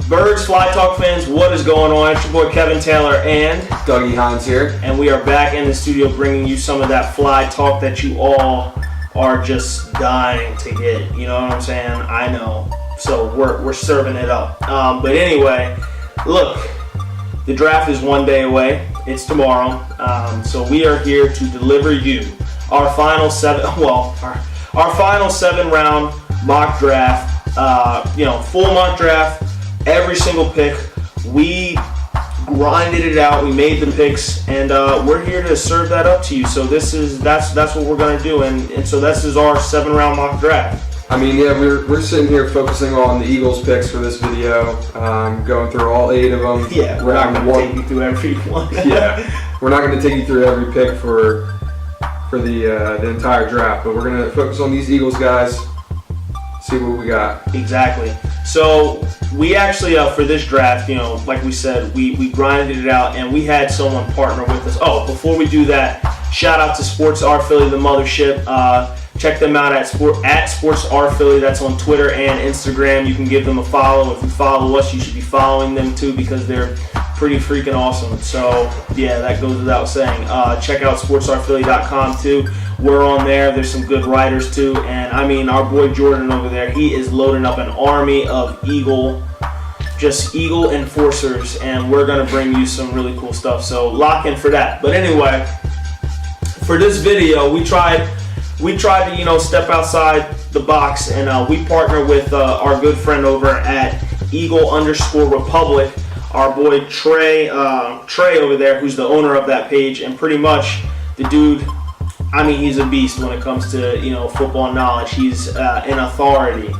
Birds, Fly Talk fans, what is going on? It's your boy Kevin Taylor and Dougie Hines here. And we are back in the studio bringing you some of that fly talk that you all are just dying to get. You know what I'm saying? I know. So we're serving it up. But anyway, look, the draft is one day away. It's tomorrow. So we are here to deliver you our final our final 7-round mock draft. Full mock draft. Every single pick, we grinded it out. We made the picks, and we're here to serve that up to you. So that's what we're gonna do, and so this is our 7-round mock draft. I mean, yeah, we're sitting here focusing on the Eagles picks for this video, going through all 8 of them. Yeah, we're not gonna take you through every one. Yeah, we're not gonna take you through every pick for the entire draft, but we're gonna focus on these Eagles guys. See what we got. Exactly. So we actually, for this draft, like we said, we grinded it out, and we had someone partner with us. Oh, before we do that, shout out to Sports R Philly, the mothership. Check them out at Sports R Philly. That's on Twitter and Instagram. You can give them a follow. If you follow us, you should be following them too because they're pretty freaking awesome. So yeah, that goes without saying. Check out sportsrphilly.com too. We're on there. There's some good writers too, and I mean our boy Jordan over there. He is loading up an army of Eagle enforcers, and we're gonna bring you some really cool stuff. So lock in for that. But anyway, for this video, we tried to step outside the box, and we partner with our good friend over at Eagle_Republic. Our boy Trey over there, who's the owner of that page, and pretty much the dude. I mean, he's a beast when it comes to football knowledge. He's an authority.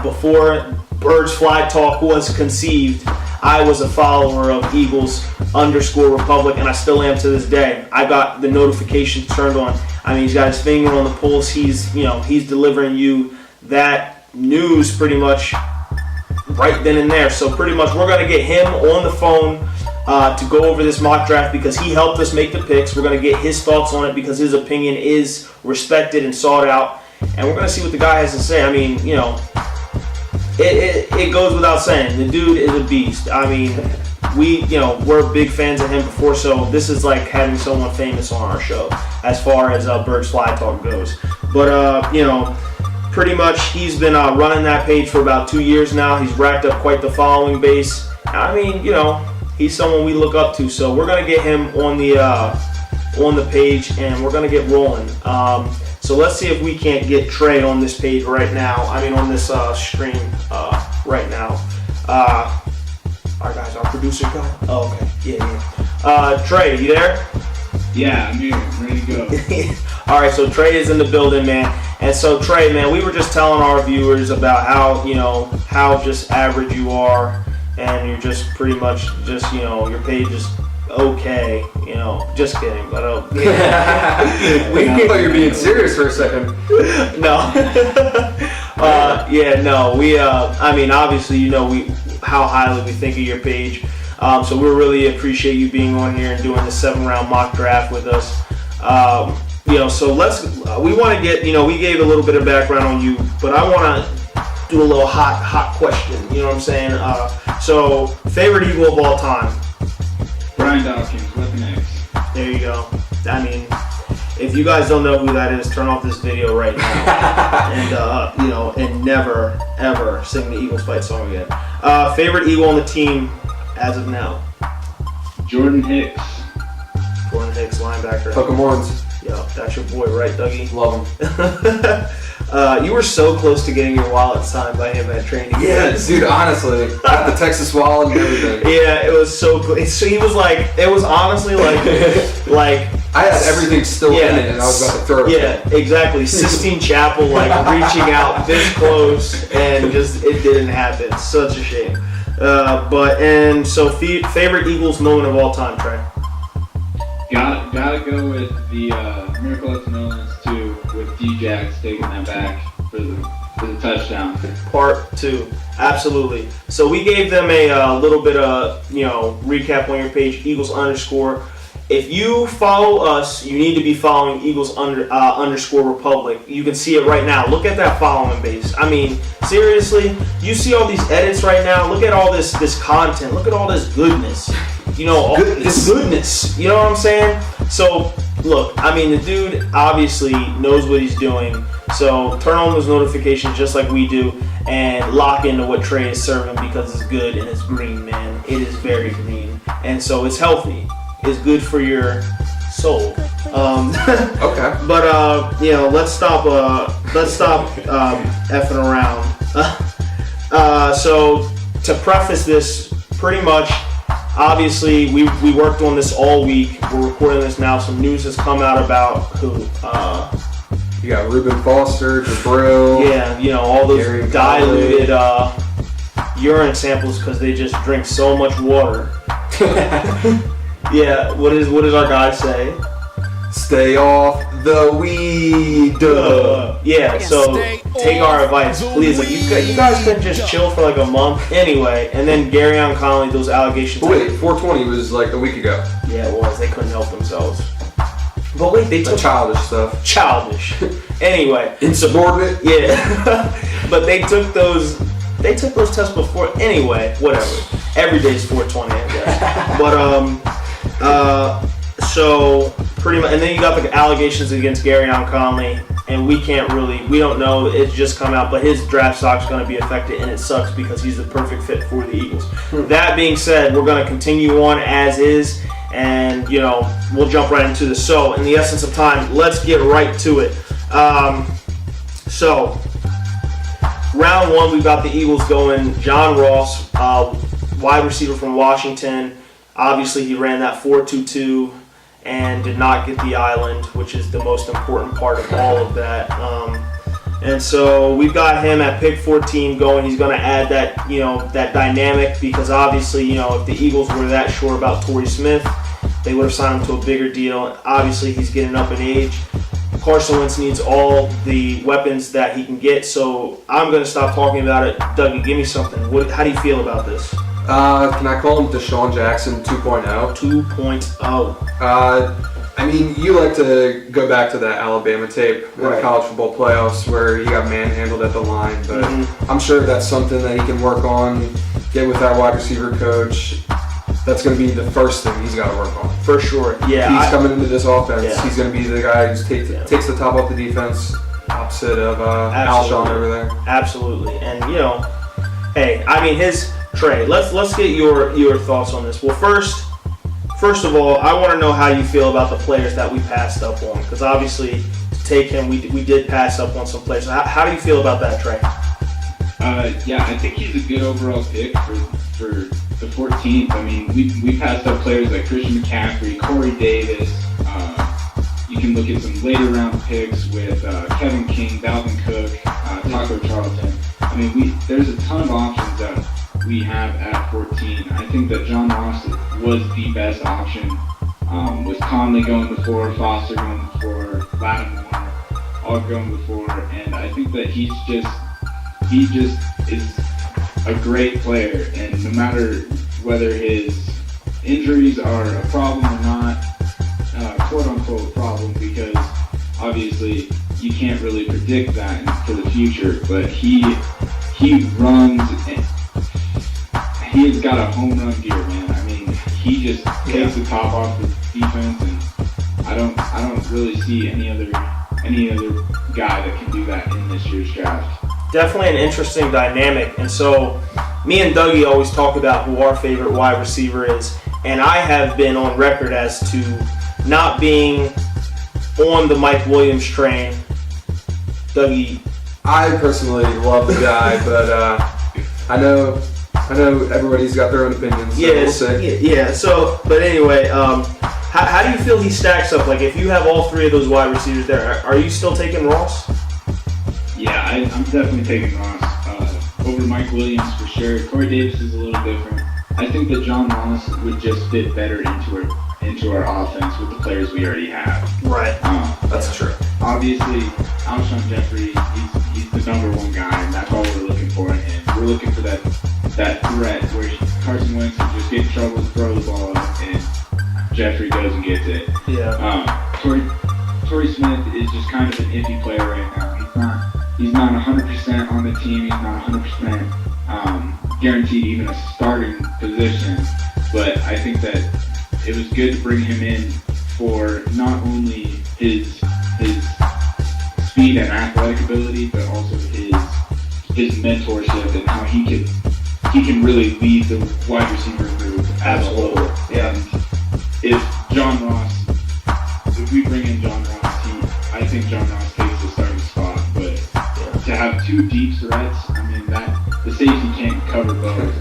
Before Birds Fly Talk was conceived, I was a follower of Eagles_Republic, and I still am to this day. I got the notifications turned on. I mean, he's got his finger on the pulse. He's delivering you that news pretty much right then and there. So pretty much we're gonna get him on the phone to go over this mock draft because he helped us make the picks. We're going to get his thoughts on it because his opinion is respected and sought out. And we're going to see what the guy has to say. I mean, it goes without saying. The dude is a beast. I mean, we're big fans of him before, so this is like having someone famous on our show as far as Birds Fly Talk goes. But, pretty much he's been running that page for about 2 years now. He's racked up quite the following base. I mean, he's someone we look up to, so we're gonna get him on the page, and we're gonna get rolling. So let's see if we can't get Trey on this page right now. I mean, on this stream right now. Our producer guy. Oh, okay, yeah. Trey, you there? Yeah, I'm here, ready to go. All right, so Trey is in the building, man. And so Trey, man, we were just telling our viewers about how just average you are. And you're just pretty much your page is okay, just kidding, but I thought you were being serious for a second. No. I mean, obviously, how highly we think of your page. So we really appreciate you being on here and doing the 7-round mock draft with us. So we want to get, we gave a little bit of background on you, but I want to do a little hot question. You know what I'm saying? So, favorite Eagle of all time? Brian Dawkins with an X. There you go. I mean, if you guys don't know who that is, turn off this video right now, and never ever sing the Eagles fight song again. Favorite Eagle on the team as of now? Jordan Hicks. Jordan Hicks, linebacker. Hook 'em horns. Yo, that's your boy, right, Dougie? Love him. You were so close to getting your wallet signed by him at training. Yeah, dude, honestly. Got the Texas wallet and everything. Yeah, it was so cool. So he was like, it was honestly like I had everything still in it and I was about to throw it. Yeah, exactly. Sistine Chapel, like reaching out this close and just, it didn't happen. Such a shame. So favorite Eagles moment of all time, Trey? Gotta go with the Miracle at New Orleans 2 with D-Jax taking that back for the touchdown. Part 2, absolutely. So we gave them a little bit of recap on your page, Eagles_. if you follow us, you need to be following Eagles underscore Republic. You can see it right now. Look at that following base. I mean, seriously, you see all these edits right now. Look at all this content. Look at all this goodness. You know, all this goodness. You know what I'm saying? So, look, I mean, the dude obviously knows what he's doing. So turn on those notifications just like we do and lock into what Trey is serving because it's good and it's green, man. It is very green. And so it's healthy. It's good for your soul. Okay. But you know, let's stop effing around. So to preface this, pretty much, obviously we worked on this all week. We're recording this now. Some news has come out about who. You got Reuben Foster, Jabril. Yeah, you know, all those Gary diluted urine samples because they just drink so much water. Yeah, what does our guy say? Stay off the weed. Yeah, so take our advice, please. Like, you guys couldn't just chill for like a month anyway. And then Garyon Conley, those allegations. But wait, 420 was like a week ago. Yeah, it was. They couldn't help themselves. But wait, they took childish stuff. Childish. Anyway. Insubordinate. Yeah. But they took those tests before. Anyway, whatever. Every day's 420, I guess. But so pretty much, and then you got the allegations against Garyon Conley, and we don't know. It's just come out, but his draft stock's going to be affected, and it sucks because he's the perfect fit for the Eagles. That being said, we're going to continue on as is. And, you know, we'll jump right into this. So, in the essence of time, let's get right to it. So, round one, we've got the Eagles going. John Ross, wide receiver from Washington. Obviously, he ran that 4.22 and did not get the island, which is the most important part of all of that. And so we've got him at pick 14 going. He's going to add that, you know, that dynamic because obviously, you know, if the Eagles were that sure about Torrey Smith, they would have signed him to a bigger deal. Obviously, he's getting up in age. Carson Wentz needs all the weapons that he can get. So I'm going to stop talking about it. Dougie, give me something. How do you feel about this? Can I call him Deshaun Jackson 2.0? 2.0. I mean, you like to go back to that Alabama tape in the college football playoffs where he got manhandled at the line, but I'm sure that's something that he can work on, get with that wide receiver coach. That's going to be the first thing he's got to work on. For sure, yeah. He's coming into this offense. Yeah. He's going to be the guy who takes the top off the defense, opposite of Alshon over there. Absolutely, and you know, hey, I mean Trey. Let's get your thoughts on this. Well, First of all, I want to know how you feel about the players that we passed up on, because obviously to take him, we did pass up on some players. How do you feel about that, Trey? Yeah, I think he's a good overall pick for the 14th. I mean, we passed up players like Christian McCaffrey, Corey Davis. You can look at some later round picks with Kevin King, Dalvin Cook, Taco Charlton. I mean, there's a ton of options that we have at 14. I think that John Ross was the best option, with Conley going before, Foster going before, Lattimore all going before, and I think that he just is a great player, and no matter whether his injuries are a problem or not, quote unquote problem, because obviously you can't really predict that for the future, but he runs and he's got a home run gear, man. I mean, he just takes the top off the defense, and I don't really see any other guy that can do that in this year's draft. Definitely an interesting dynamic, and so me and Dougie always talk about who our favorite wide receiver is, and I have been on record as to not being on the Mike Williams train. Dougie, I personally love the guy, but I know everybody's got their own opinions. So we'll see. Yeah. So, but anyway, how do you feel he stacks up? Like, if you have all three of those wide receivers there, are you still taking Ross? Yeah, I'm definitely taking Ross over Mike Williams for sure. Corey Davis is a little different. I think that John Ross would just fit better into our offense with the players we already have. Right. That's true. Obviously, Alshon Jeffrey, he's the number one guy, and that's all we're looking for in him. We're looking for that threat where Carson Wentz can just get in trouble and throw the ball and Jeffrey goes and gets it. Yeah. Torrey Smith is just kind of an iffy player right now. He's not 100% on the team. He's not 100% guaranteed even a starting position. But I think that it was good to bring him in for not only his speed and athletic ability, but also his mentorship and how he can really lead the wide receiver group as a whole. Yeah. And if we bring in John Ross, I think John Ross takes the starting spot. But to have two deep threats, I mean, the safety can't cover both.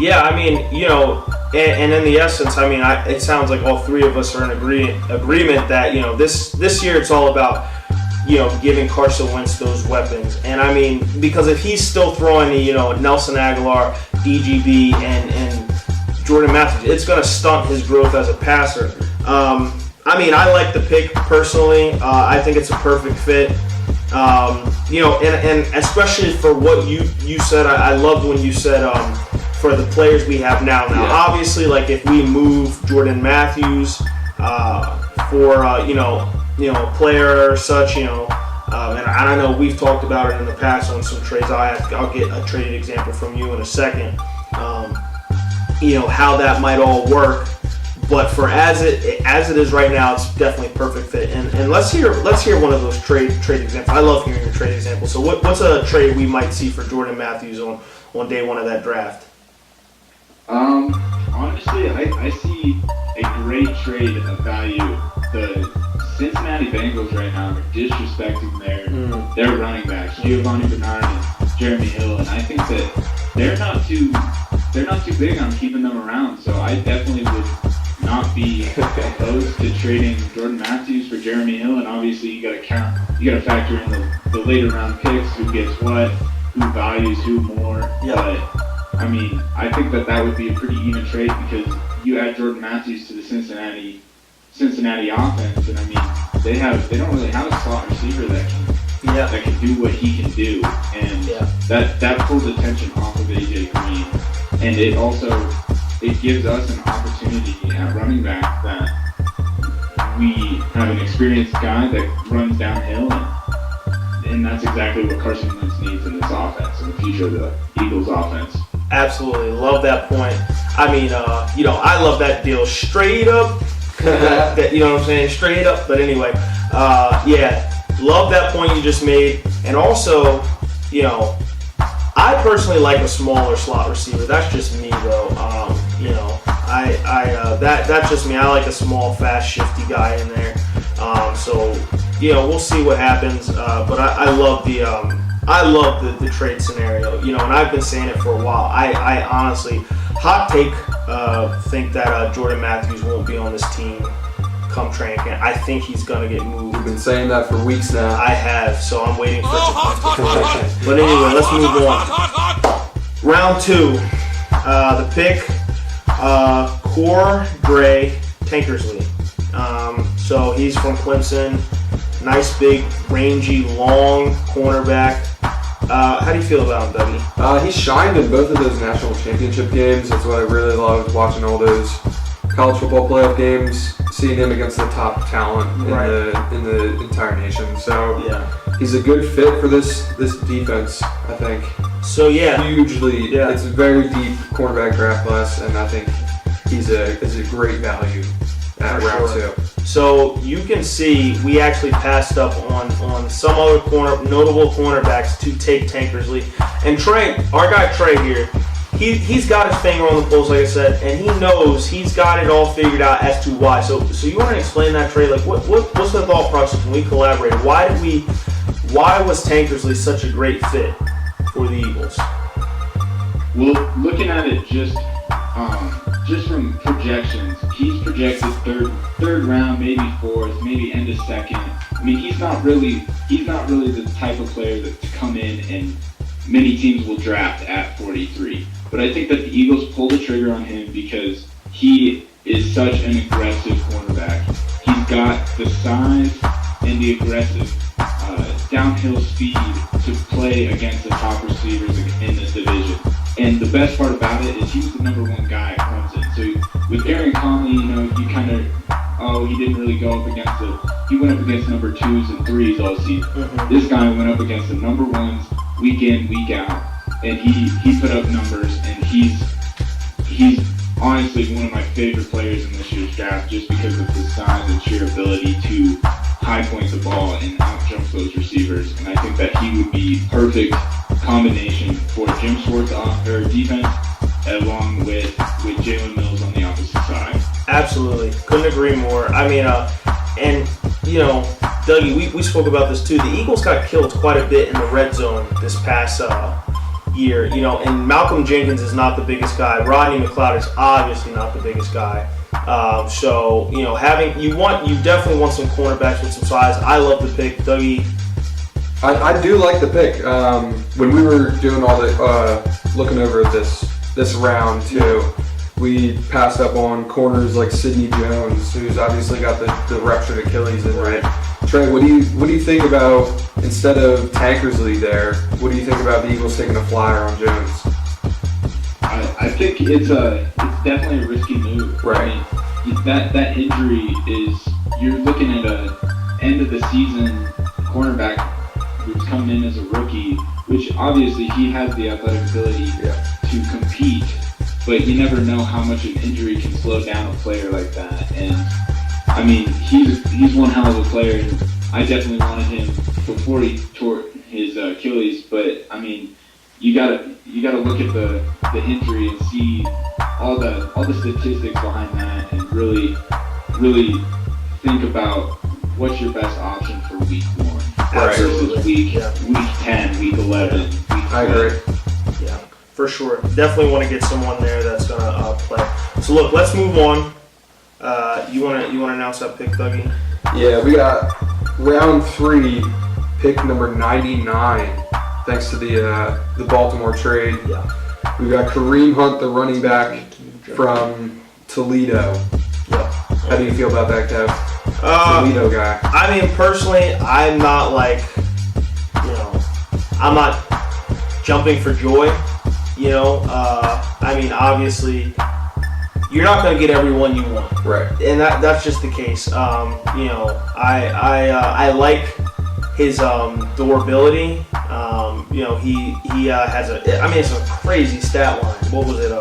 Yeah, I mean, you know, and in the essence, I mean, it sounds like all three of us are in agreement that, you know, this year it's all about, you know, giving Carson Wentz those weapons. And I mean, because if he's still throwing, you know, Nelson Aguilar, EGB, and Jordan Matthews, it's going to stunt his growth as a passer. I mean, I like the pick personally. I think it's a perfect fit. You know, and especially for what you said, I loved when you said for the players we have now. Now, obviously, like if we move Jordan Matthews for you know, a player or such, you know, and I know we've talked about it in the past on some trades. I'll get a trade example from you in a second. You know how that might all work. But for as it is right now, it's definitely a perfect fit. And let's hear one of those trade examples. I love hearing your trade examples. So what's a trade we might see for Jordan Matthews on day one of that draft? Honestly, I see a great trade of value. The Cincinnati Bengals right now are disrespecting their running backs, Giovanni Bernard and Jeremy Hill, and I think that they're not too big on keeping them around. So I definitely would not be opposed to trading Jordan Matthews for Jeremy Hill, and obviously you got to factor in the later round picks, who gets what, who values who more. Yeah. But I mean, I think that would be a pretty even trade because you add Jordan Matthews to the Cincinnati offense, and I mean they don't really have a slot receiver that can do what he can do, and that pulls attention off of AJ Green, and it gives us an opportunity at running back that we have an experienced guy that runs downhill, and that's exactly what Carson Wentz needs in this offense, in the future of the Eagles offense. Absolutely. Love that point. I mean, you know, I love that deal straight up. You know what I'm saying? Straight up. But anyway, love that point you just made. And also, you know, I personally like a smaller slot receiver. That's just me, though. You know, that's just me. I like a small, fast, shifty guy in there. So, you know, we'll see what happens. But I love the trade scenario. You know, and I've been saying it for a while. I honestly, hot take, think that Jordan Matthews won't be on this team come training camp. I think he's gonna get moved. You've been saying that for weeks now. I have, so I'm waiting for it to come to fruition. But anyway, let's move on. Round 2, the pick, Cordray Tankersley. So he's from Clemson. Nice, big, rangy, long cornerback. How do you feel about him, Dougie? He shined in both of those national championship games. That's what I really loved, watching all those college football playoff games, seeing him against the top talent in the entire nation. So he's a good fit for this defense, I think. So hugely, it's a very deep cornerback draft class, and I think he's a great value at round 2. So you can see we actually passed up on some other notable cornerbacks to take Tankersley. And Trey, our guy Trey here, he's got his finger on the pulse, like I said, and he knows he's got it all figured out as to why. So you want to explain that, Trey? Like, what's the thought process when we collaborated? Why was Tankersley such a great fit for the Eagles? Well, looking at it just from projections, he's projected third round, maybe fourth, maybe end of second. I mean, he's not really the type of player that to come in and many teams will draft at 43. But I think that the Eagles pulled the trigger on him because he is such an aggressive cornerback. He's got the size and the aggressive downhill speed to play against the top receivers in this division. And the best part about it is he was the number 1 guy at Clemson. So With Aaron Conley, you kind of, he didn't really go up against he went up against number 2s and 3s all season. This guy went up against the number 1s week in, week out, and he put up numbers, and he's honestly one of my favorite players in this year's draft just because of his size and sheer ability to high point the ball and out-jump those receivers. And I think that he would be perfect combination for Jim Schwartz defense along with Jalen Mills on the opposite side. Absolutely. Couldn't agree more. I mean, and, Dougie, we spoke about this too. The Eagles got killed quite a bit in the red zone this past year, and Malcolm Jenkins is not the biggest guy. Rodney McLeod is obviously not the biggest guy. So, you definitely want some cornerbacks with some size. I love the pick, Dougie. I do like the pick. When we were doing all the looking over this round too, we passed up on corners like Sidney Jones, who's obviously got the ruptured Achilles in right. Trey, what do you think about, instead of Tankersley there, what do you think about the Eagles taking a flyer on Jones? I think it's definitely a risky move. Right. I mean, that injury is, you're looking at a end of the season cornerback who's coming in as a rookie, which obviously he has the athletic ability to compete, but you never know how much an injury can slow down a player like that. And I mean, he's one hell of a player, and I definitely wanted him before he tore his Achilles. But I mean, you gotta look at the injury and see all the statistics behind that, and really think about what's your best option for week 1 versus week 10, week 11, week 12. I agree. Yeah, for sure. Definitely want to get someone there that's gonna play. So look, let's move on. You wanna announce that pick, Dougie? Yeah, we got round 3, pick number 99. Thanks to the Baltimore trade. Yeah. We got Kareem Hunt, the running back from Toledo. Yeah. How do you feel about that, Kev? Toledo guy. I mean, personally, I'm not I'm not jumping for joy. I mean, obviously, you're not going to get everyone you want. Right. And that's just the case. I like his durability. He has it's a crazy stat line. What was it?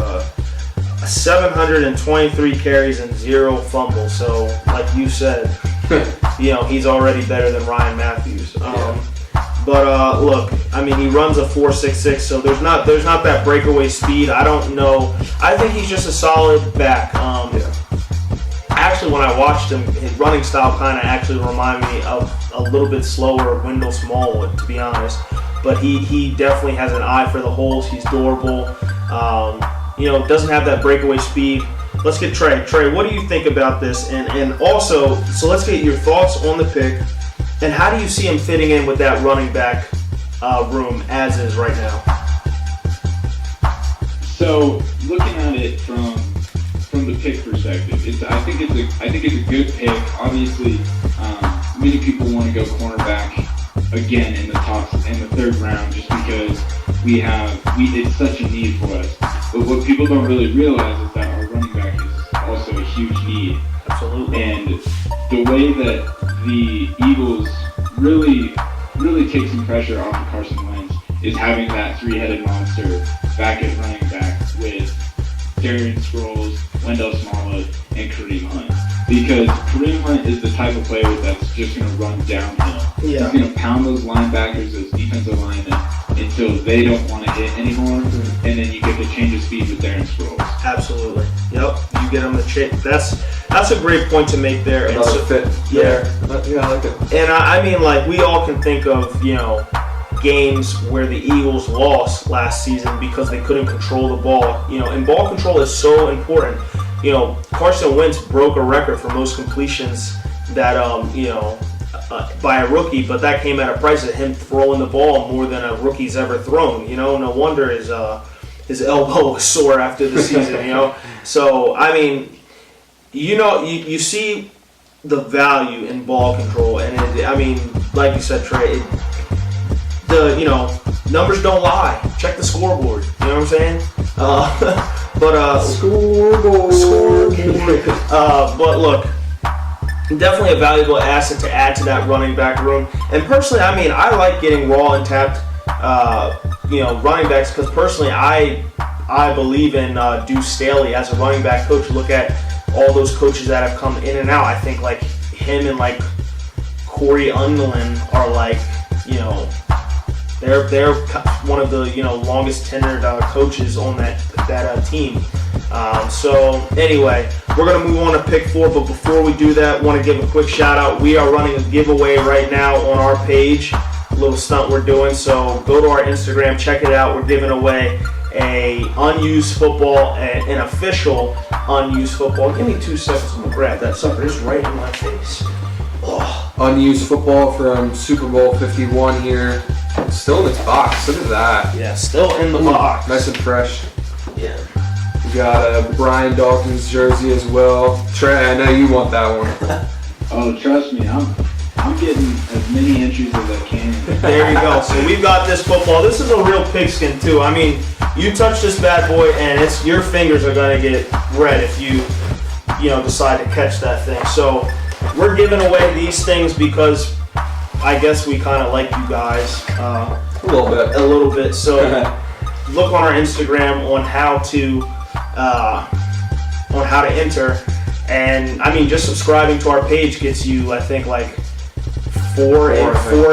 723 carries and 0 fumbles. So, like you said, he's already better than Ryan Matthews. But look, I mean, he runs a 4.66, so there's not that breakaway speed. I don't know. I think he's just a solid back. Actually, when I watched him, his running style kind of actually reminded me of a little bit slower Wendell Smallwood, to be honest. But he definitely has an eye for the holes. He's durable. Doesn't have that breakaway speed. Let's get Trey. Trey, what do you think about this? And also, so let's get your thoughts on the pick. And how do you see him fitting in with that running back room as is right now? So looking at it from the pick perspective, I think it's a good pick. Obviously, many people want to go cornerback again in the 3rd round just because it's such a need for us. But what people don't really realize is that our running back is also a huge need. Absolutely. And the way that the Eagles really take some pressure off of Carson Wentz is having that 3-headed monster back at running back with Darian Sproles, Wendell Smallwood, and Kareem Hunt. Because Kareem Hunt is the type of player that's just going to run downhill. Yeah. He's going to pound those linebackers, those defensive linemen, until they don't want to hit anymore, and then you get the change of speed with Darren Sproles. Absolutely. Yep. You get them the change. That's a great point to make there. Another fit. Yeah. Yeah, I like it. And I mean, we all can think of, games where the Eagles lost last season because they couldn't control the ball. And ball control is so important. Carson Wentz broke a record for most completions that, by a rookie, but that came at a price of him throwing the ball more than a rookie's ever thrown. No wonder his elbow was sore after the season. So I mean, you see the value in ball control, and like you said, Trey, numbers don't lie. Check the scoreboard. You know what I'm saying? But Scoreboard. But look, definitely a valuable asset to add to that running back room. And personally, I mean, I like getting raw and tapped, running backs, because personally, I believe in Deuce Staley as a running back coach. Look at all those coaches that have come in and out. I think like him and like Corey Undlin are like, they're one of the longest tenured coaches on that team. So anyway, we're gonna move on to pick 4. But before we do that, want to give a quick shout out. We are running a giveaway right now on our page. A little stunt we're doing. So go to our Instagram, check it out. We're giving away a unused football, an official unused football. Give me 2 seconds. I'm gonna grab that sucker. It's right in my face. Oh. Unused football from Super Bowl 51 here. Still in its box. Look at that. Yeah, still in the box. Nice and fresh. Yeah. We got a Brian Dawkins jersey as well. Trey, I know you want that one. Oh, trust me, I'm getting as many entries as I can. There you go. So we've got this football. This is a real pigskin too. I mean, you touch this bad boy and your fingers are gonna get red if you decide to catch that thing. So we're giving away these things because I guess we kind of like you guys a little bit. So look on our Instagram on how to enter, and I mean just subscribing to our page gets you I think like four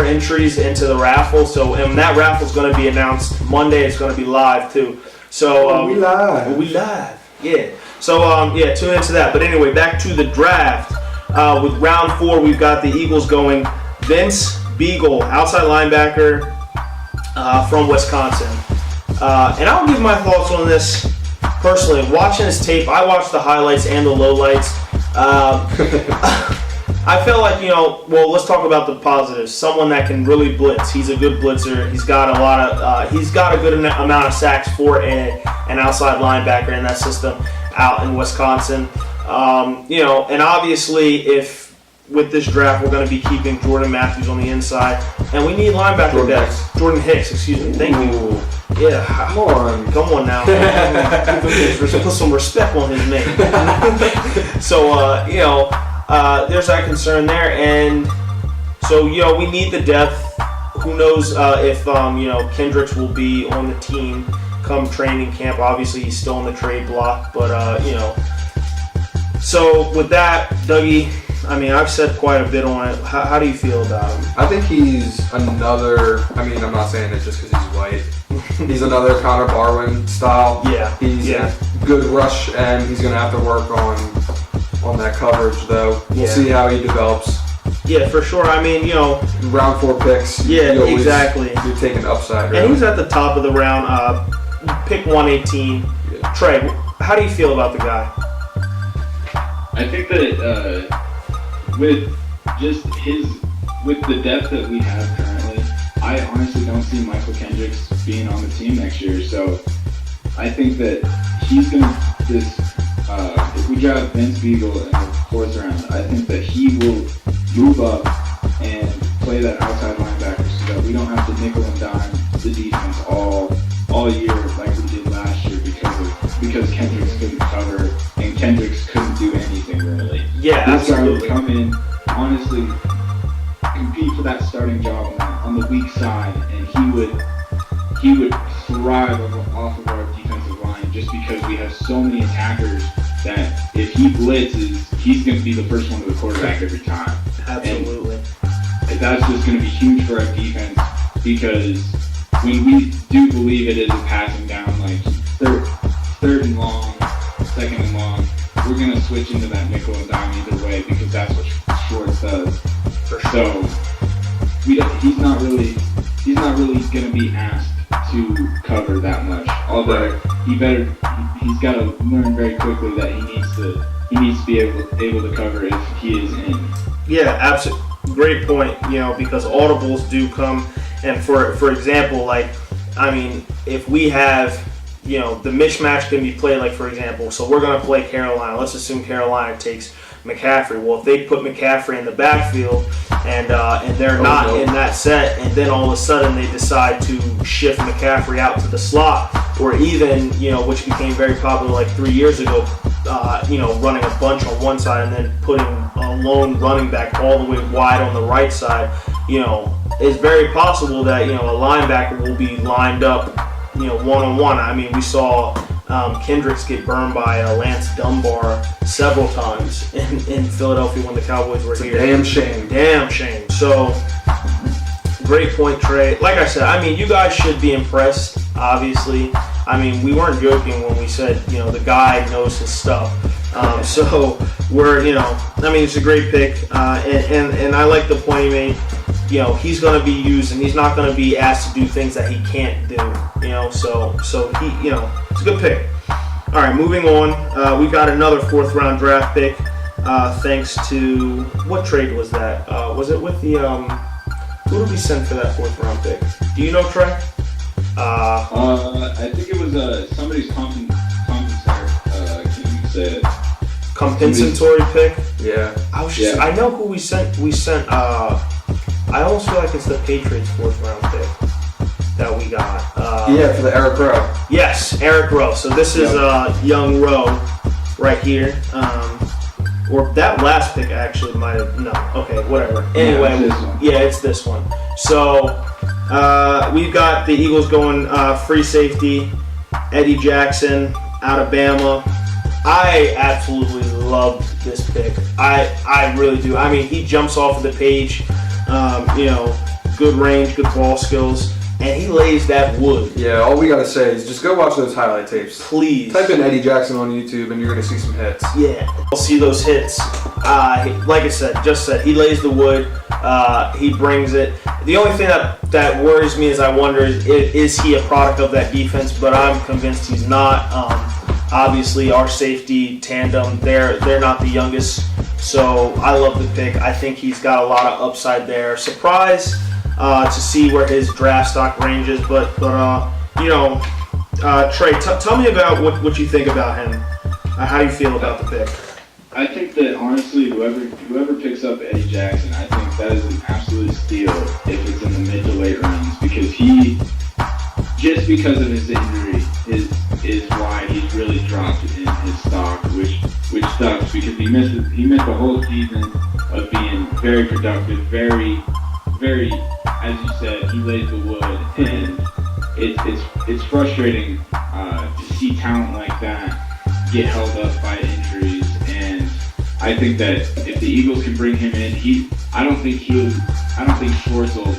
entries into the raffle. So and that raffle is going to be announced Monday. It's going to be live too. So we live. Yeah. So tune into that. But anyway, back to the draft. With round 4, we've got the Eagles going Vince Beagle, outside linebacker from Wisconsin. And I'll give my thoughts on this personally. Watching his tape, I watched the highlights and the lowlights. I feel like, let's talk about the positives. Someone that can really blitz. He's a good blitzer. He's got a good amount of sacks for an outside linebacker in that system out in Wisconsin. And obviously if with this draft we're going to be keeping Jordan Matthews on the inside, and we need linebacker depth. Jordan Hicks, excuse me. Thank you. Yeah. Come on now. Put some respect on his name. So, there's that concern there. And so, we need the depth. Who knows if, Kendricks will be on the team come training camp. Obviously, he's still on the trade block. But, so with that, Dougie, I mean, I've said quite a bit on it. How do you feel about him? I think he's another, I'm not saying it just because he's white. He's another Connor Barwin style. Yeah. He's a good rush, and he's going to have to work on that coverage, though. We'll see how he develops. Yeah, for sure. I mean, round 4 picks. Yeah, exactly. You're taking upside, really. And he's at the top of the round. Pick 118. Yeah. Trey, how do you feel about the guy? I think that with the depth that we have currently, I honestly don't see Michael Kendricks being on the team next year. So I think that he's going to if we draft Vince Beagle in the 4th round, I think that he will move up and play that outside linebacker so that we don't have to nickel and dime the defense all year like we did last year because Kendricks couldn't cover and Kendricks couldn't do anything really. Yeah, this guy absolutely. would come in, honestly, compete for that starting job on the weak side, and he would thrive off of our defensive line just because we have so many attackers that if he blitzes, he's going to be the first one to the quarterback every time. Absolutely. And that's just going to be huge for our defense because when we do believe it is a passing down, like third and long, second and long, we're going to switch into that nickel and dime either way because that's what Schwartz does. For sure. So he's not really going to be asked to cover that much. Although he's got to learn very quickly that he needs to be able to cover if he is in. Yeah, absolutely. Great point. Because audibles do come, and for example, if we have, the mismatch can be played. Like for example, so we're gonna play Carolina. Let's assume Carolina takes McCaffrey. Well, if they put McCaffrey in the backfield and they're not in that set, and then all of a sudden they decide to shift McCaffrey out to the slot, or even, which became very popular like 3 years ago, running a bunch on one side and then putting a lone running back all the way wide on the right side, it's very possible that, a linebacker will be lined up, one-on-one. I mean, we saw Kendricks get burned by Lance Dunbar several times in Philadelphia when the Cowboys were here. Damn shame. Damn shame. So, great point, Trey. Like I said, I mean, you guys should be impressed, obviously. I mean, we weren't joking when we said, the guy knows his stuff. So, we're, it's a great pick. And I like the point he made. He's going to be used, and he's not going to be asked to do things that he can't do. So he, it's a good pick. All right, moving on. We got another 4th round draft pick. Thanks to what trade was that? Was it with the who did we send for that 4th round pick? Do you know, Trey? I think it was somebody's compensatory pick. Yeah. I know who we sent. We sent. I almost feel like it's the Patriots 4th round pick that we got. For the Eric Rowe. Yes, Eric Rowe. So this is young Rowe right here. Or that last pick actually might have. No. Okay, whatever. Anyway, it's this one. So we've got the Eagles going free safety, Eddie Jackson out of Bama. I absolutely loved this pick. I really do. I mean, he jumps off of the page. Good range, good ball skills, and he lays that wood. Yeah, all we gotta say is just go watch those highlight tapes. Please. Type in Eddie Jackson on YouTube and you're gonna see some hits. Yeah, I'll see those hits. Like I said, he lays the wood. He brings it. The only thing that worries me is I wonder is he a product of that defense? But I'm convinced he's not. Obviously, our safety tandem, they're not the youngest. So I love the pick. I think he's got a lot of upside there. Surprised to see where his draft stock ranges, but Trey, tell me about what you think about him. How do you feel about the pick? I think that honestly, whoever picks up Eddie Jackson, I think that is an absolute steal if it's in the mid to late rounds, because just because of his injury is why he's really dropped in his stock, which sucks, because he missed the whole season of being very productive, very, very, as you said, he lays the wood, and it's frustrating to see talent like that get held up by injuries. And I think that if the Eagles can bring him in, I don't think Schwartz will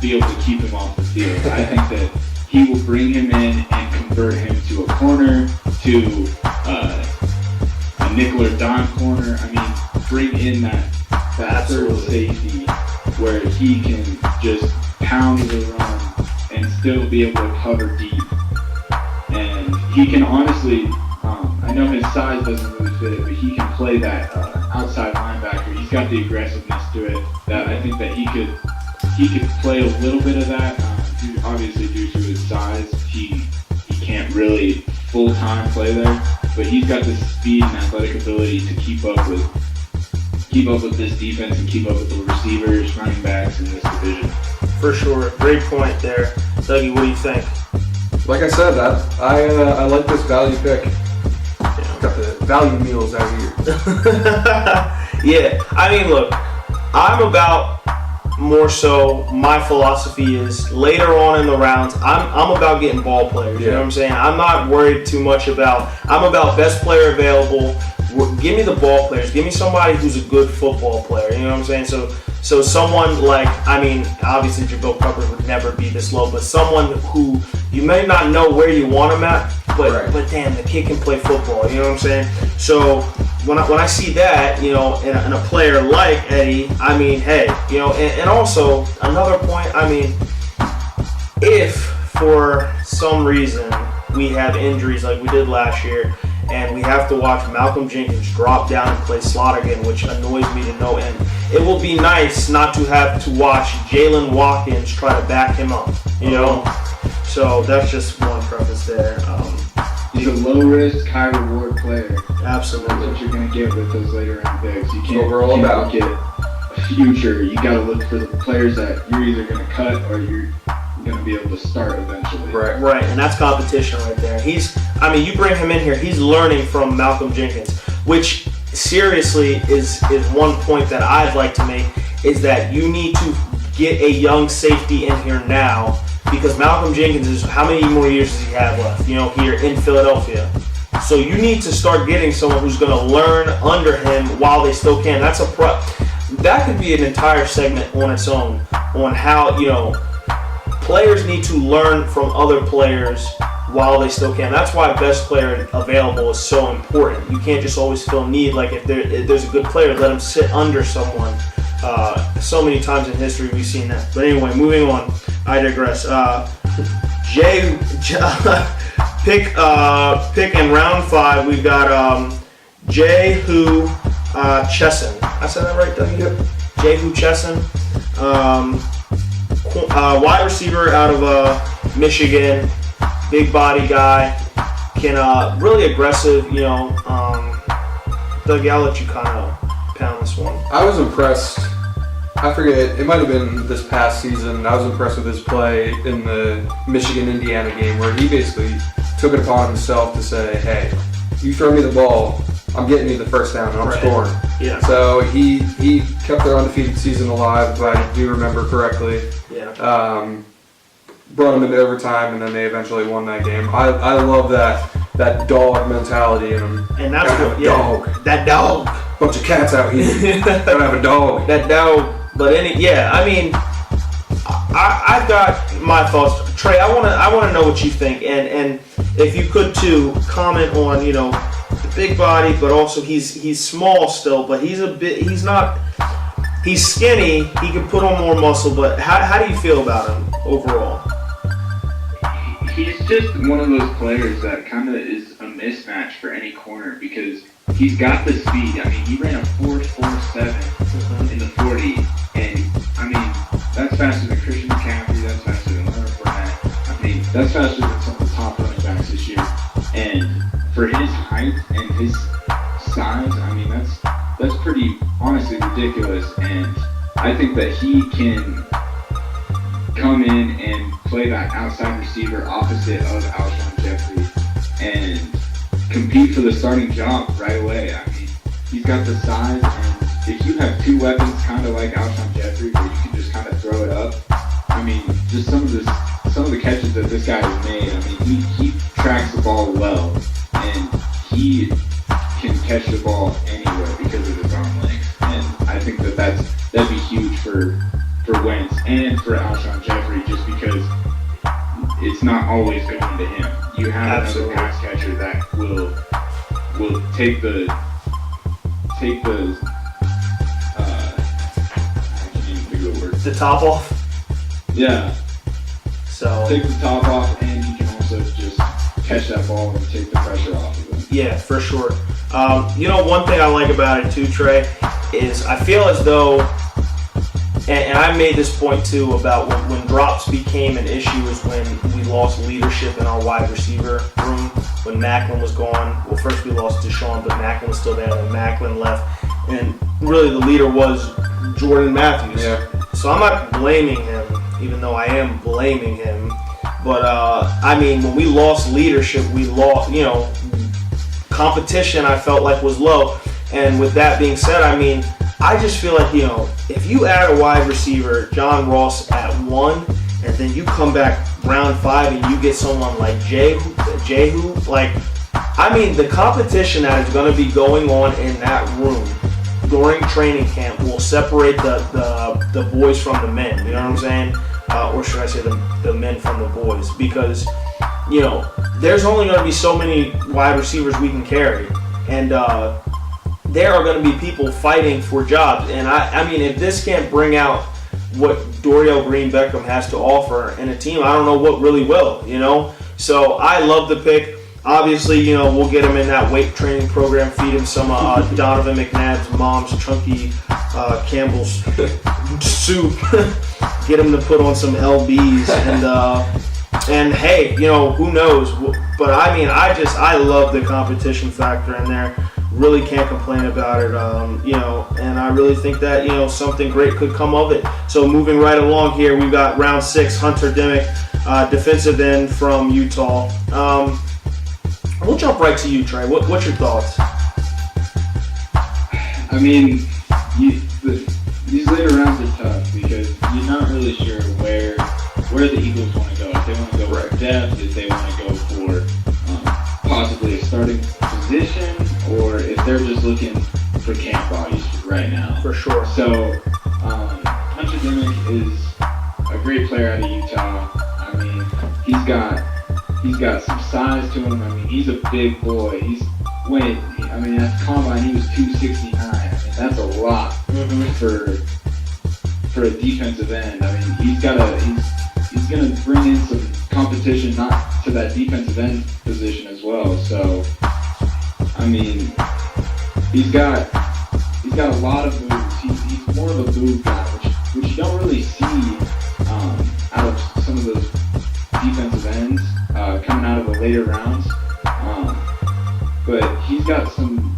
be able to keep him off the field. I think that he will bring him in and convert him to a corner, to a nickel or dime corner. I mean, bring in that third safety where he can just pound the run and still be able to cover deep. And he can honestly, I know his size doesn't really fit it, but he can play that outside linebacker. He's got the aggressiveness to it that I think that he could play a little bit of that. Obviously, due to his size, he can't really full-time play there, but he's got the speed and athletic ability to keep up with this defense and keep up with the receivers, running backs in this division. For sure, great point there, Dougie. What do you think? Like I said, I like this value pick. Got the value meals out here. Yeah, I mean, look, I'm about. More so, my philosophy is later on in the rounds, I'm about getting ball players. You know what I'm saying? I'm not worried too much I'm about best player available. Give me the ball players. Give me somebody who's a good football player. You know what I'm saying? So someone like, I mean, obviously Jabril Peppers would never be this low, but someone who you may not know where you want him at, but damn, the kid can play football. You know what I'm saying? So when I see that, in a player like Eddie, I mean, hey, and also another point, I mean, if for some reason we have injuries like we did last year, and we have to watch Malcolm Jenkins drop down and play slot again, which annoys me to no end. It will be nice not to have to watch Jalen Watkins try to back him up, So that's just one preface there. He's a low risk, high reward player. Absolutely. That's what you're gonna get with those later round picks. You can't, what we're all about. Look at a future. You gotta look for the players that you're either gonna cut or you're gonna be able to start eventually. Right, and that's competition right there. You bring him in here, he's learning from Malcolm Jenkins, which seriously is one point that I'd like to make, is that you need to get a young safety in here now, because Malcolm Jenkins is, how many more years does he have left, here in Philadelphia? So you need to start getting someone who's going to learn under him while they still can. That could be an entire segment on its own, on how, players need to learn from other players while they still can. That's why best player available is so important. You can't just always fill need. Like if there's a good player, let him sit under someone. So many times in history we've seen that. But anyway, moving on. I digress. Pick in round 5. We've got Jehu Chesson. I said that right, Doug? Yep. Jehu Chesson. Wide receiver out of Michigan, big body guy, can really aggressive. Doug, I'll let you kind of pound this one. I was impressed. I forget, it might have been this past season. I was impressed with his play in the Michigan-Indiana game, where he basically took it upon himself to say, "Hey, you throw me the ball, I'm getting you the first down and I'm scoring." Yeah. So he kept their undefeated season alive, if I do remember correctly. Yeah. Brought them into overtime, and then they eventually won that game. I love that dog mentality in them. And that's what, dog. That dog. Bunch of cats out here. Don't have a dog. That dog. But I've got my thoughts. Trey, I wanna know what you think, and if you could too, comment on the big body, but also he's small still, but he's skinny. He can put on more muscle, but how do you feel about him overall? He's just one of those players that kind of is a mismatch for any corner, because he's got the speed. He ran a 4.47 in the 40, and that's faster than Christian McCaffrey. That's faster than Leonard Fournette. That's faster than some of the top running backs this year. And for his height and his size, that's pretty honestly ridiculous. And I think that he can come in and play that outside receiver opposite of Alshon Jeffrey and compete for the starting job right away. He's got the size, and if you have two weapons kind of like Alshon Jeffrey, where you can just kind of throw it up, just some of the catches that this guy has made, he tracks the ball well, and he can catch the ball anywhere because of his arm length. And I think that'd be huge for Wentz and for Alshon Jeffrey, just because it's not always going to him. You have another pass catcher that will take the I can't even think of the word. The top off? Yeah. So take the top off, and he can also just catch that ball and take the pressure off of him. Yeah, for sure. One thing I like about it too, Trey, is I feel as though, and I made this point too about when drops became an issue, is when we lost leadership in our wide receiver room. When Macklin was gone, well, first we lost Deshaun, but Macklin was still there, and Macklin left, and really the leader was Jordan Matthews. Yeah. So I'm not blaming him, even though I am blaming him. But when we lost leadership, we lost, competition I felt like was low. And with that being said, I just feel like, if you add a wide receiver, John Ross, at 1, and then you come back round 5 and you get someone like Jehu, the competition that is going to be going on in that room during training camp will separate the boys from the men, you know what I'm saying? Or should I say the men from the boys? Because, there's only going to be so many wide receivers we can carry. And there are going to be people fighting for jobs. And if this can't bring out what Dorial Green-Beckham has to offer in a team, I don't know what really will, So I love the pick. Obviously, we'll get him in that weight training program, feed him some Donovan McNabb's mom's chunky Campbell's soup, get him to put on some LBs, and And hey, who knows? But I mean, I love the competition factor in there. Really can't complain about it. And I really think that something great could come of it. So moving right along here, we've got round 6, Hunter Demmick, defensive end from Utah. We'll jump right to you, Trey. What's your thoughts? I mean, these later rounds are tough because you're not really sure where the Eagles want to go. If they want to go for depth, if they want to go for possibly a starting position, or if they're just looking for camp bodies right now. For sure. So, Hunter Demmick is a great player out of Utah. I mean, he's got some size to him. I mean, he's a big boy. At combine he was 269. I mean, that's a lot for a defensive end. I mean, he's gonna bring in some competition, not to that defensive end position as well. So, I mean, he's got a lot of moves. He's more of a move guy, which you don't really see out of some of those defensive ends coming out of the later rounds. But he's got some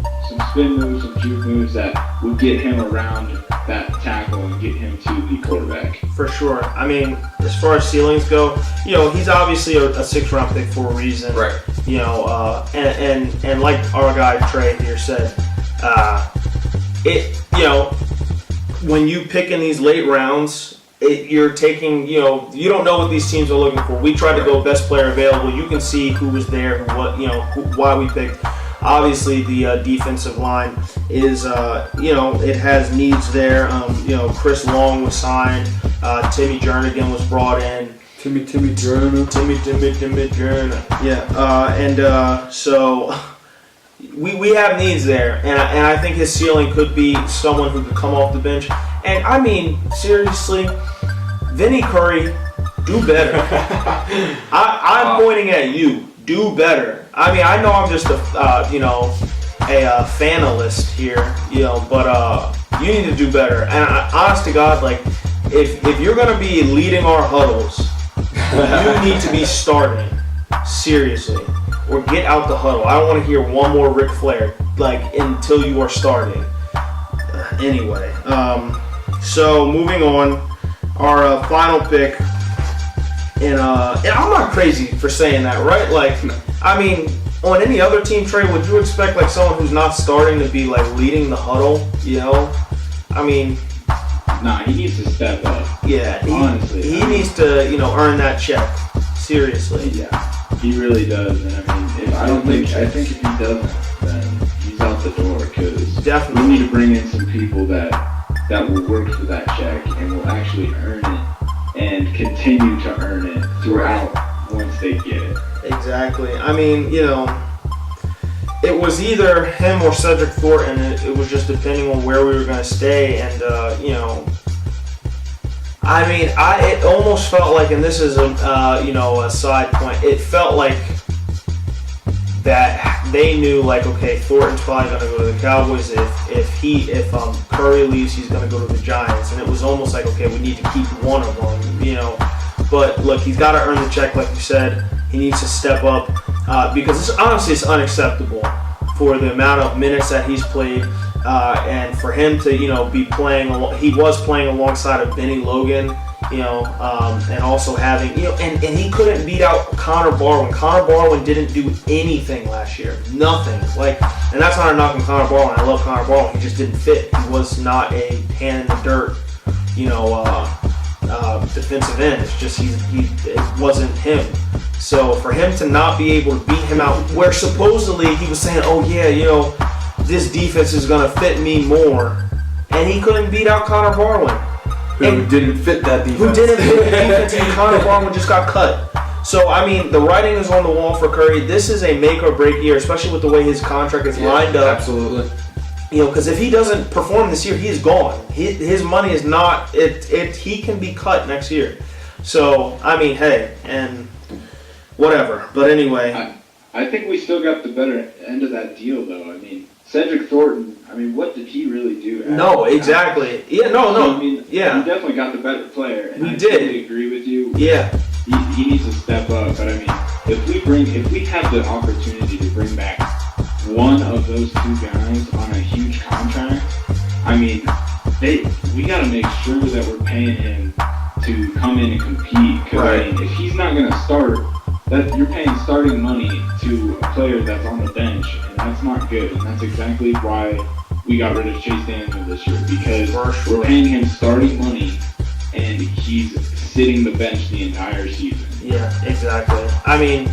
spin moves, some juke moves that will get him around that tackle and get him to the quarterback. For sure. I mean, as far as ceilings go, he's obviously a 6th-round pick for a reason. Right. And like our guy Trey here said, when you pick in these late rounds, you're taking, you don't know what these teams are looking for. We tried to go best player available. You can see who was there, why we picked. Obviously, the defensive line is, it has needs there. Chris Long was signed. Timmy Jernigan was brought in. Timmy Jernigan. Yeah. So we have needs there, and I think his ceiling could be someone who could come off the bench. And I mean, seriously, Vinny Curry, do better. I'm pointing at you. Do better. I mean, I know I'm just a fanalist here, but you need to do better. And honest to God, like, if you're gonna be leading our huddles, you need to be starting seriously, or get out the huddle. I don't want to hear one more Ric Flair until you are starting. Anyway, so moving on, our final pick. And I'm not crazy for saying that, right? I mean, on any other team, Trey, would you expect someone who's not starting to be leading the huddle? I mean, nah, he needs to step up. Yeah, honestly, he needs to earn that check. Seriously. Yeah, he really does. And I mean, I think if he doesn't, then he's out the door, because definitely we need to bring in some people that will work for that check and will actually earn it and continue to earn it throughout once they get it. Exactly. I mean, it was either him or Cedric Thornton. It was just depending on where we were going to stay. And, I mean, it almost felt like, and this is a side point, it felt like that they knew, okay, Thornton's probably going to go to the Cowboys. If Curry leaves, he's going to go to the Giants. And it was almost like, okay, we need to keep one of them, But look, he's got to earn the check, like you said. He needs to step up because honestly, it's unacceptable for the amount of minutes that he's played, and for him to be playing. He was playing alongside of Benny Logan. And also having, and he couldn't beat out Connor Barwin. Connor Barwin didn't do anything last year. Nothing. And that's not a knock on Connor Barwin. I love Connor Barwin. He just didn't fit. He was not a hand in the dirt, defensive end. It's just it wasn't him. So for him to not be able to beat him out, where supposedly he was saying, oh yeah, this defense is going to fit me more, and he couldn't beat out Connor Barwin. Who didn't fit that defense. Who didn't fit the defense, and Connor Barwin just got cut. So, I mean, the writing is on the wall for Curry. This is a make or break year, especially with the way his contract is lined up. Absolutely. Because if he doesn't perform this year, he is gone. His money is not, he can be cut next year. So, I mean, hey, and whatever. But anyway. I think we still got the better end of that deal, though. I mean, Cedric Thornton, what did he really do? No, exactly. Yeah, no. I mean, yeah. He definitely got the better player. And He I did. totally agree with you. Yeah. He needs to step up if we have the opportunity to bring back one of those two guys on a huge contract, I mean, we got to make sure that we're paying him to come in and compete. Because I mean, if he's not going to start, that you're paying starting money to a player that's on the bench, and that's not good. And that's exactly why we got rid of Chase Daniel this year, because we're paying him starting money, and he's sitting the bench the entire season. Yeah, exactly. I mean,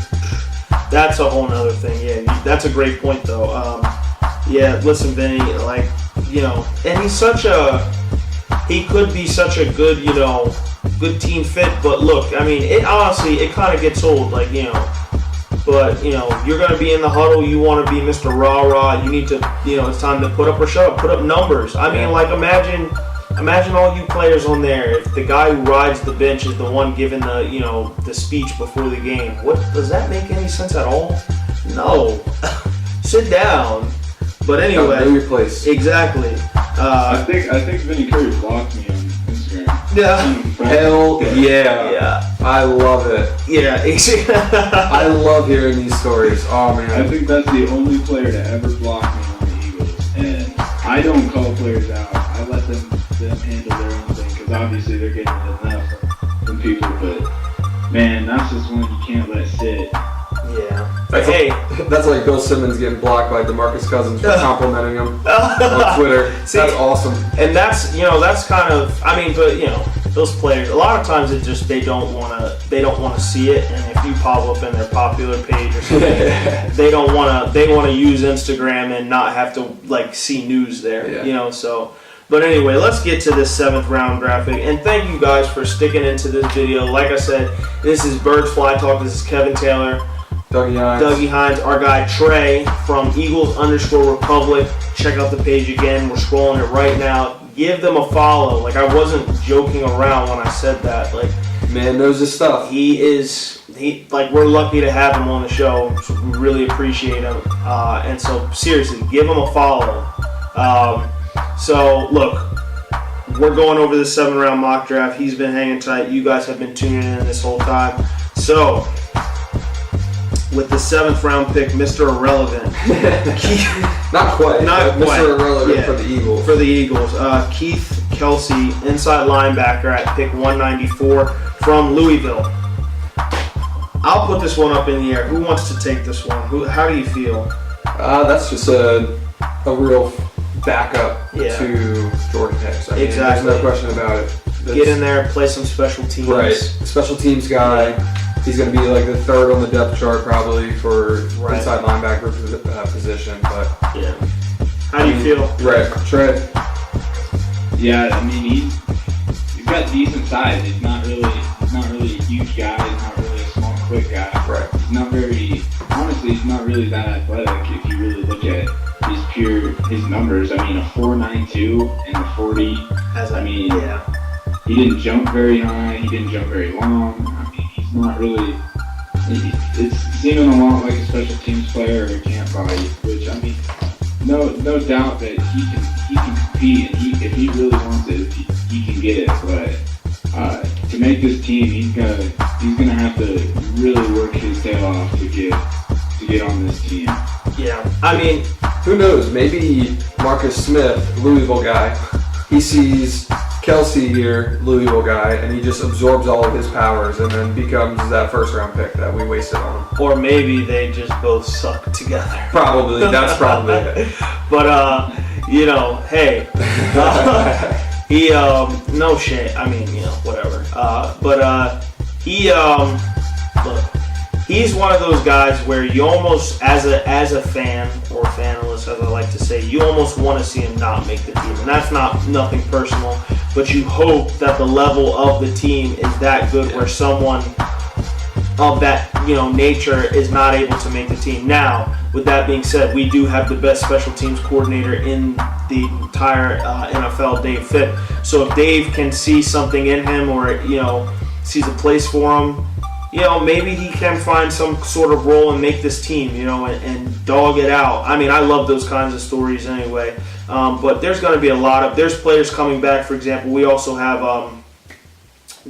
that's a whole nother thing. Yeah, that's a great point, though. Yeah, listen, Vinny, like, you know, and he could be such a good, you know, good team fit, but look, I mean, it kind of gets old, like, you know, but, you know, you're going to be in the huddle, you want to be Mr. Rah-Rah, you need to, you know, it's time to put up or shut up, put up numbers. I mean, like, imagine all you players on there, if the guy who rides the bench is the one giving the, you know, the speech before the game. What, does that make any sense at all? No. Sit down. But anyway, know your place. Exactly. I think Vinny Curry blocked me on Instagram. Yeah. Hell yeah. Yeah. I love it. Yeah. I love hearing these stories. Oh man. I think that's the only player to ever block me on the Eagles, and I don't call players out. I let them handle their own thing, because obviously they're getting enough from people. But man, that's just one you can't let sit. Yeah. That's like Bill Simmons getting blocked by DeMarcus Cousins for complimenting him on Twitter. See, that's awesome. And that's, you know, that's kind of, I mean, but, you know, those players, a lot of times it just, they don't want to see it. And if you pop up in their popular page or something, they want to use Instagram and not have to, like, see news there, you know, so. But anyway, let's get to this 7th round draft pick. And thank you guys for sticking into this video. Like I said, this is Birds Fly Talk. This is Kevin Taylor. Dougie Hines, our guy Trey from Eagles_Republic. Check out the page again. We're scrolling it right now. Give them a follow. Like, I wasn't joking around when I said that. Like, man knows his stuff. Like, we're lucky to have him on the show. So we really appreciate him. And so, seriously, give him a follow. So, look, we're going over the 7th round mock draft. He's been hanging tight. You guys have been tuning in this whole time. So, with the 7th round pick, Mr. Irrelevant. Not quite. Mr. Irrelevant for the Eagles. For the Eagles. Keith Kelsey, inside linebacker at pick 194 from Louisville. I'll put this one up in the air. Who wants to take this one? How do you feel? That's just a real backup to Jordan Hicks. I mean, exactly. There's no question about it. Get in there, play some special teams. Right. Special teams guy. He's going to be like the 3rd on the depth chart probably for inside linebacker position. But yeah. How do you feel? Right. Trey. Yeah, I mean he's got decent size. He's not really a huge guy. He's not really a small, quick guy. Right. He's not really that athletic if you really look at his numbers. I mean, a 4.92 and a 40. He didn't jump very high. He didn't jump very long. I mean, he's not really. It's seeming a lot like a special teams player or a camp body. Which, I mean, no doubt that he can compete, and if he really wants it, he can get it. But to make this team, he's gonna have to really work his tail off to get on this team. Yeah, I mean, who knows? Maybe Marcus Smith, Louisville guy, he sees Kelsey here, Louisville guy, and he just absorbs all of his powers and then becomes that 1st round pick that we wasted on him. Or maybe they just both suck together. Probably, that's probably it. But you know, hey, he no shit. I mean, you know, whatever. Look, he's one of those guys where you almost, as a fan or fanalist, as I like to say, you almost want to see him not make the team, and that's nothing personal. But you hope that the level of the team is that good where someone of that, you know, nature is not able to make the team. Now, with that being said, we do have the best special teams coordinator in the entire NFL, Dave Fitt. So if Dave can see something in him, or, you know, sees a place for him, you know, maybe he can find some sort of role and make this team, you know, and dog it out. I mean, I love those kinds of stories anyway. But there's going to be there's players coming back. For example, we also have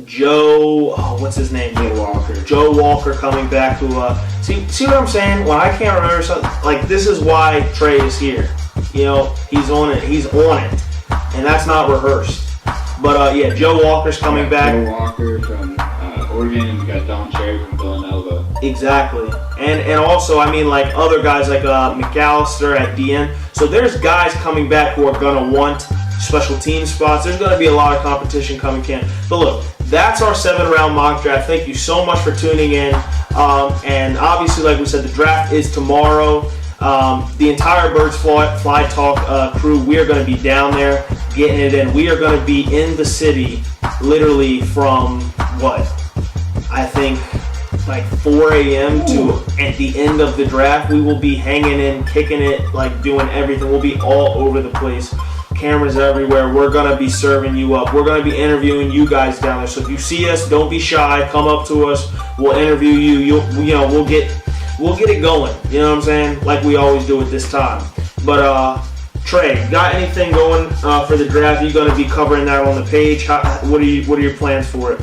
Joe, what's his name? Joe Walker coming back. Who see what I'm saying? When I can't remember something, like this is why Trey is here. You know, he's on it, and that's not rehearsed. But yeah, Joe Walker's coming back. Joe Walker from Oregon. We got Trey from Villanova. Exactly, and also I mean like other guys like McAllister at DN. So there's guys coming back who are gonna want special team spots. There's gonna be a lot of competition coming camp. But look, that's our 7-round mock draft. Thank you so much for tuning in. And obviously, like we said, the draft is tomorrow. The entire Birds Fly Talk crew, we are going to be down there getting it in. We are going to be in the city literally from, I think like 4 a.m. to at the end of the draft. We will be hanging in, kicking it, like doing everything. We'll be all over the place. Cameras everywhere. We're going to be serving you up. We're going to be interviewing you guys down there. So if you see us, don't be shy. Come up to us. We'll interview you. We'll get it going. You know what I'm saying? Like we always do at this time. But Trey, got anything going for the draft? You going to be covering that on the page? What are your plans for it?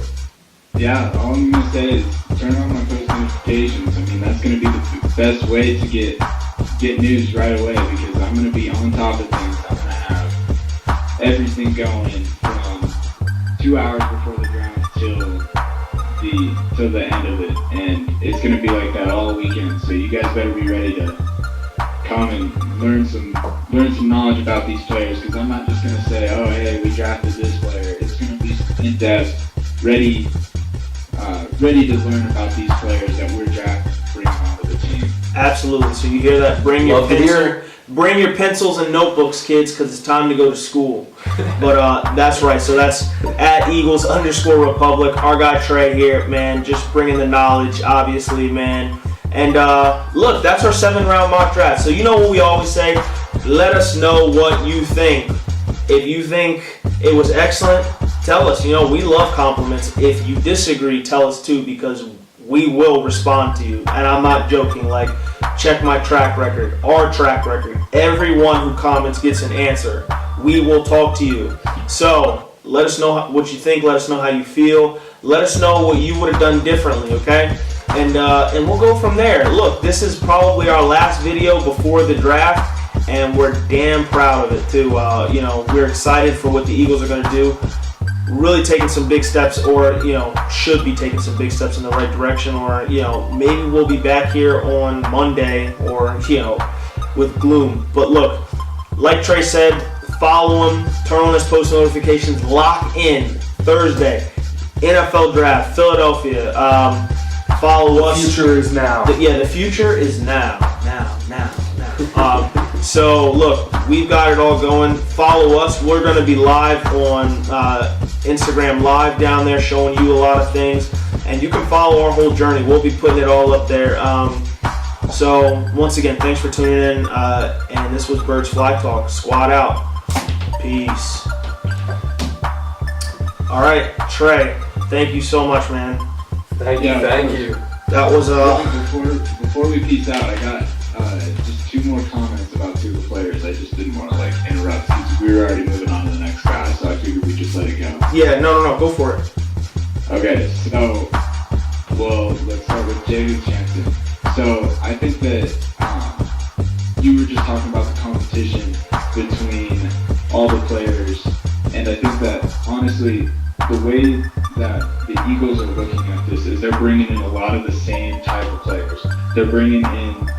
Yeah, all I'm going to say is turn on my post notifications. I mean, that's going to be the best way to get news right away because I'm going to be on top of things. I'm going to have everything going from 2 hours before the draft till the end of it, and it's going to be like that all weekend. So you guys better be ready to come and learn some knowledge about these players because I'm not just going to say, oh hey, we drafted this player. It's going to be in depth, ready to learn about these players that we're drafting to bring onto the team. Absolutely. So you hear that? Bring your pencils and notebooks, kids, because it's time to go to school. But that's right. So that's at Eagles_Republic. Our guy Trey here, man, just bringing the knowledge, obviously, man. And look, that's our 7-round mock draft. So you know what we always say? Let us know what you think. If you think it was excellent, tell us. You know, we love compliments. If you disagree, tell us too, because we will respond to you. And I'm not joking. Like, check my track record, our track record. Everyone who comments gets an answer. We will talk to you. So let us know what you think. Let us know how you feel. Let us know what you would have done differently, okay? And we'll go from there. Look, this is probably our last video before the draft, and we're damn proud of it too. You know, we're excited for what the Eagles are going to do. Really taking some big steps, or should be taking some big steps in the right direction, or maybe we'll be back here on Monday, or with gloom. But look, like Trey said, follow him, turn on his post notifications, lock in Thursday, NFL Draft, Philadelphia. Follow us. The future is now. The future is now. So look, we've got it all going. Follow us. We're going to be live on Instagram Live down there, showing you a lot of things, and you can follow our whole journey. We'll be putting it all up there. So once again, thanks for tuning in. And this was Birds Fly Talk. Squad out. Peace. All right, Trey. Thank you so much, man. Thank you. That was Before we peace out, I got just 2 more comments about 2 of the players. I just didn't want to interrupt because we were already moving on to the next guy, so I figured we'd just let it go. Yeah, no, go for it. Okay, so let's start with Jacob Jansen. So I think that you were just talking about the competition between all the players, and I think that honestly, the way that the Eagles are looking at this is they're bringing in a lot of the same type of players. They're bringing in,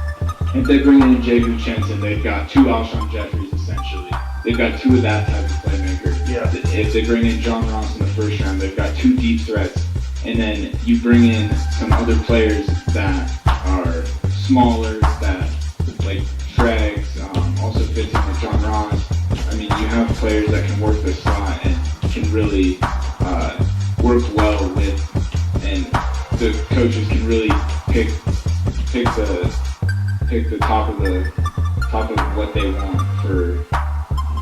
if they bring in Jacob Jansen, they've got 2 Alshon Jeffries essentially. They've got 2 of that type of playmaker. Yeah. If they bring in John Ross in the first round, they've got 2 deep threats. And then you bring in some other players that are smaller, that like Trey, also fits in with John Ross. I mean, you have players that can work the slot and can really work well with, and the coaches can really pick the top of what they want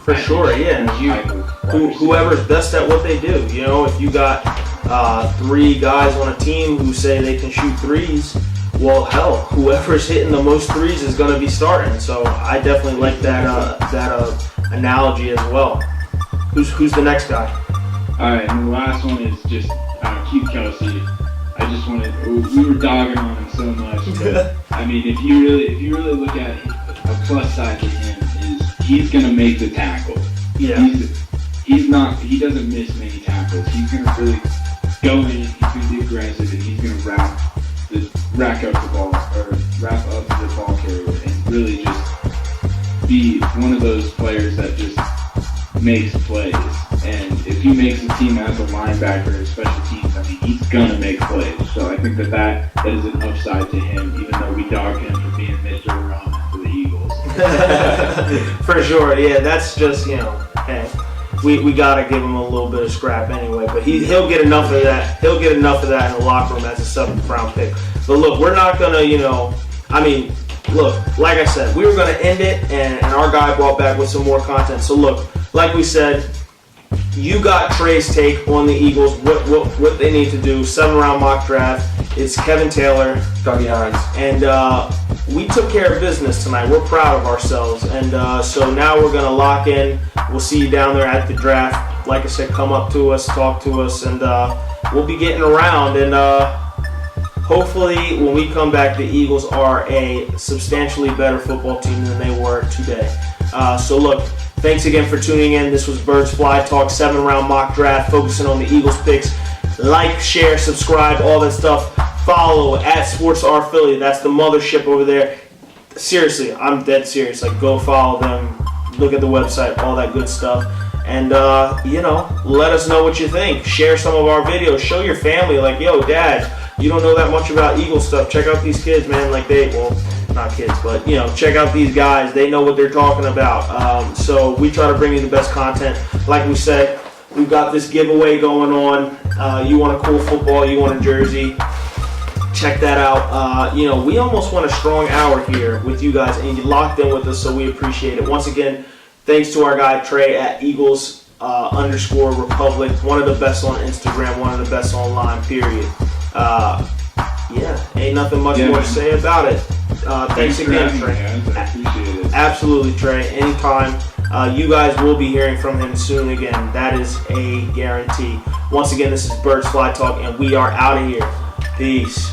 for sure. Yeah, whoever's best at what they do. If you got 3 guys on a team who say they can shoot threes, well, hell, whoever's hitting the most threes is going to be starting. So I definitely like that analogy as well. Who's the next guy? All right, and the last one is just keep Kelsey. I just wanted. We were dogging on him so much. But, I mean, if you really look at it, a plus side to him is he's gonna make the tackle. Yeah. He's not. He doesn't miss many tackles. He's gonna really go in. He's gonna be aggressive, and he's gonna rack up the ball or wrap up the ball carrier, and really just be one of those players that just makes plays. And if he makes a team as a linebacker or special teams, I mean, he's gonna make plays. So I think that is an upside to him, even though we dog him for being Mr. Irrelevant for the Eagles. For sure, yeah. That's just, hey, we gotta give him a little bit of scrap anyway. But he'll get enough of that. He'll get enough of that in the locker room as a 7th round pick. But look, we're not gonna, look, like I said, we were gonna end it, and our guy brought back with some more content. So look, like we said, you got Trey's take on the Eagles, what they need to do. 7th-round mock draft. It's Kevin Taylor, Dougie Hines, and we took care of business tonight. We're proud of ourselves, and so now we're gonna lock in. We'll see you down there at the draft. Like I said, come up to us, talk to us, and we'll be getting around. And hopefully, when we come back, the Eagles are a substantially better football team than they were today. So look. Thanks again for tuning in. This was Birds Fly Talk, 7th-round mock draft, focusing on the Eagles picks. Like, share, subscribe, all that stuff. Follow at SportsR Philly. That's the mothership over there. Seriously, I'm dead serious. Like, go follow them. Look at the website, all that good stuff. And, let us know what you think. Share some of our videos. Show your family, like, yo, Dad, you don't know that much about Eagles stuff. Check out these kids, man. Like, not kids, but check out these guys. They know what they're talking about. So we try to bring you the best content. Like we said, we've got this giveaway going on. You want a cool football, you want a jersey, check that out. We almost went a strong hour here with you guys, and you locked in with us, so we appreciate it. Once again, thanks to our guy Trey at Eagles_Republic, one of the best on Instagram, one of the best online, period. Ain't nothing much more to say about it. Thanks again, Trey. I appreciate it. Absolutely, Trey. Anytime. You guys will be hearing from him soon again. That is a guarantee. Once again, this is Birds Fly Talk, and we are out of here. Peace.